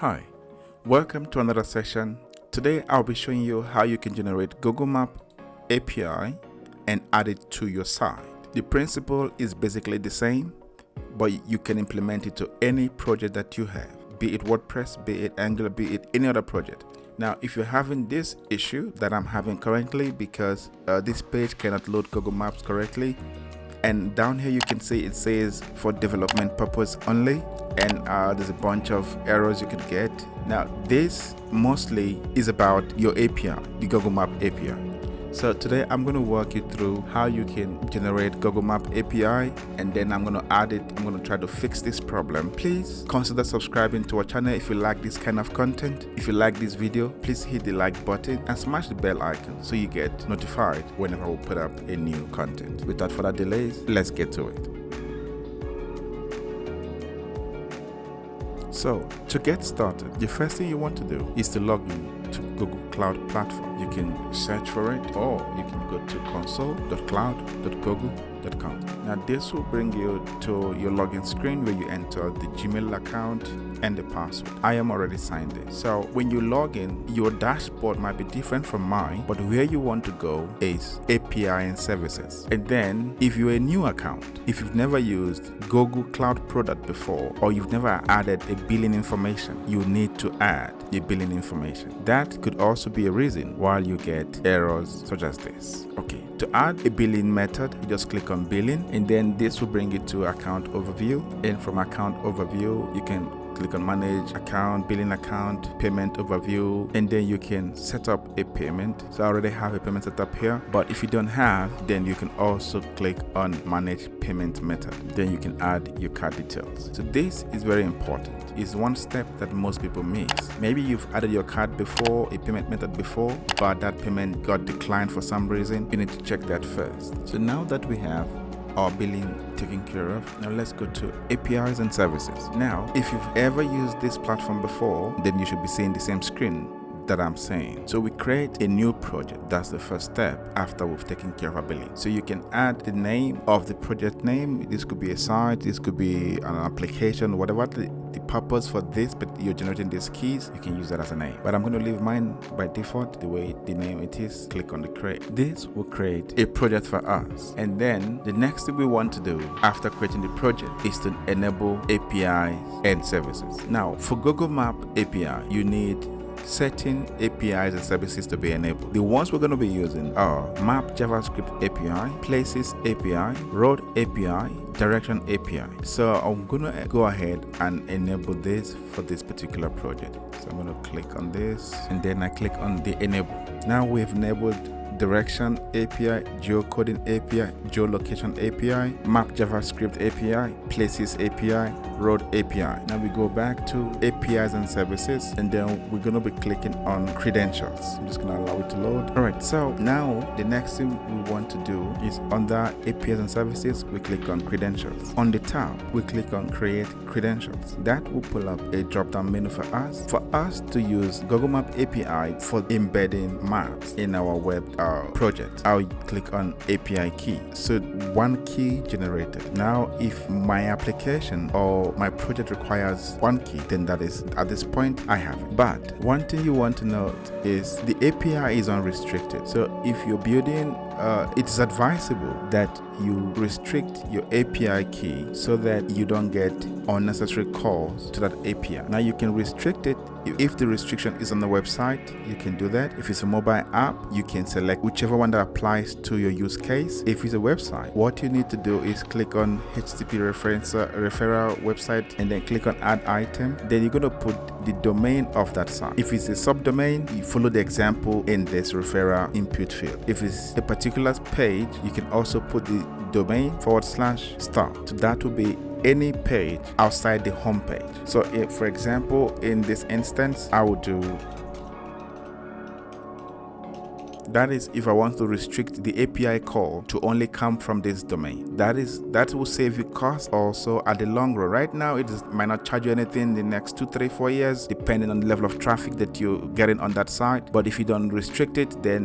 Hi, welcome to another session. Today I'll be showing you how you can generate Google Map API and add it to your site. The principle is basically the same, but you can implement it to any project that you have, be it WordPress, be it Angular, be it any other project. Now, if you're having this issue that I'm having currently because this page cannot load Google Maps correctly, and down here you can see it says for development purpose only, and there's a bunch of errors you could get. Now this mostly is about your API, the Google Map API. So today I'm going to walk you through how you can generate Google Map API, and then I'm going to add it. I'm going to try to fix this problem. Please consider subscribing to our channel if you like this kind of content. If you like this video, please hit the like button and smash the bell icon so you get notified whenever we put up a new content. Without further delays, let's get to it. So to get started, the first thing you want to do is to log in to Google Cloud Platform. You can search for it, or you can go to console.cloud.google.com. Now this will bring you to your login screen where you enter the Gmail account and the password. I am already signed in. So when you log in, your dashboard might be different from mine, but where you want to go is API and services. And then if you're a new account, if you've never used Google Cloud product before, or you've never added a billing information, you need to add your billing information. That could also be a reason why you get errors such as this. Okay, to add a billing method, you just click on billing, and then this will bring you to account overview. And from account overview, you can click on manage account, billing account, payment overview, and then you can set up a payment. So I already have a payment set up here, but if you don't have, then you can also click on manage payment method. Then you can add your card details. So this is very important. It's one step that most people miss. Maybe you've added your card before, a payment method before, but that payment got declined for some reason. You need to check that first. So now that we have our billing taken care of, now let's go to APIs and services. Now, if you've ever used this platform before, then you should be seeing the same screen that I'm saying. So we create a new project. That's the first step after we've taken care of our billing. So you can add the name of the project name. This could be a site, this could be an application, whatever the purpose for this, but you're generating these keys, you can use that as a name. But I'm going to leave mine by default the way the name it is. Click on the create. This will create a project for us. And then the next thing we want to do after creating the project is to enable APIs and services. Now for Google Map API, you need certain APIs and services to be enabled. The ones we're going to be using are Map JavaScript API, Places API, Road API, Direction API. So I'm going to go ahead and enable this for this particular project. So I'm going to click on this, and then I click on the enable. Now we've enabled Direction API, Geocoding API, Geolocation API, Map JavaScript API, Places API, Road API. Now we go back to APIs and services, and then we're going to be clicking on credentials. I'm just going to allow it to load. All right, so now the next thing we want to do is under APIs and services, we click on credentials. On the tab, we click on create credentials. That will pull up a drop-down menu for us to use Google Map API for embedding maps in our web project. I'll click on API key. So one key generated. Now if my application or my project requires one key, then that is, at this point, I have it. But one thing you want to note is the API is unrestricted. So if you're building, it's advisable that you restrict your API key so that you don't get unnecessary calls to that API. Now you can restrict it. If the restriction is on the website, you can do that. If it's a mobile app, you can select whichever one that applies to your use case. If it's a website, what you need to do is click on HTTP referral website, and then click on add item. Then you're going to put the domain of that site. If it's a subdomain, you follow the example in this referral input field. If it's a particular page, you can also put the domain /start. So that will be any page outside the home page. So if, for example, in this instance, I would do That is if I want to restrict the API call to only come from this domain. That will save you cost also at the long run. Right now might not charge you anything in the next 2, 3, 4 years, depending on the level of traffic that you're getting on that site. But if you don't restrict it, then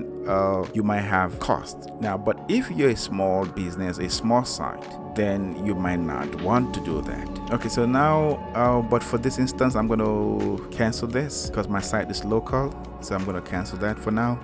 you might have costs. Now, but if you're a small business, a small site, then you might not want to do that. Okay, so now, but for this instance, I'm going to cancel this because my site is local. So I'm going to cancel that for now.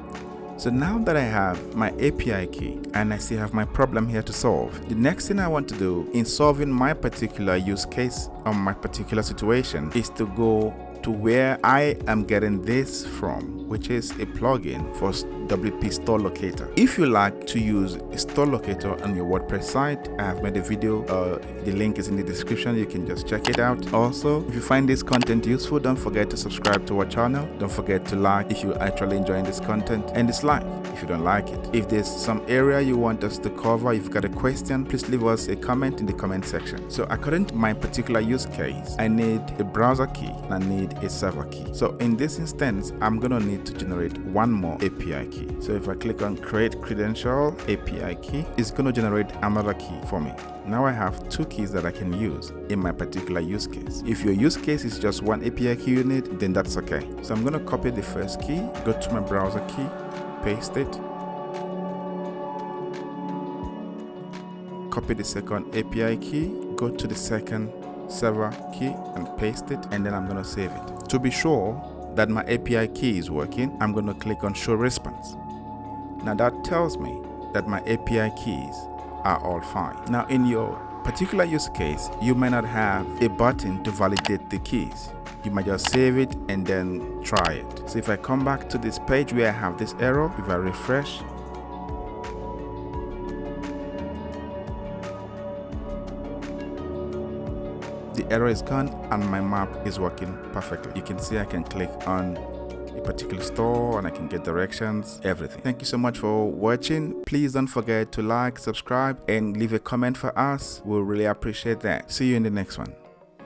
So now that I have my API key and I still have my problem here to solve, the next thing I want to do in solving my particular use case on my particular situation is to go to where I am getting this from, which is a plugin for WP Store Locator. If you like to use a store locator on your WordPress site, I have made a video. The link is in the description. You can just check it out. Also, if you find this content useful, don't forget to subscribe to our channel. Don't forget to like if you're actually enjoying this content, and dislike if you don't like it. If there's some area you want us to cover, if you've got a question, please leave us a comment in the comment section. So according to my particular use case, I need a browser key and I need a server key. So in this instance, I'm gonna need to generate one more API key. So if I click on create credential API key, it's gonna generate another key for me. Now I have 2 keys that I can use in my particular use case. If your use case is just one API key you need, then that's okay. So I'm gonna copy the first key, go to my browser key, paste it, copy the second API key, go to the second server key and paste it, and then I'm going to save it. To be sure that my API key is working, I'm going to click on show response. Now that tells me that my API keys are all fine. Now in your particular use case, you may not have a button to validate the keys. You might just save it and then try it. So if I come back to this page where I have this error, if I refresh, the error is gone and my map is working perfectly. You can see I can click on a particular store and I can get directions, everything. Thank you so much for watching. Please don't forget to like, subscribe, and leave a comment for us. We'll really appreciate that. See you in the next one.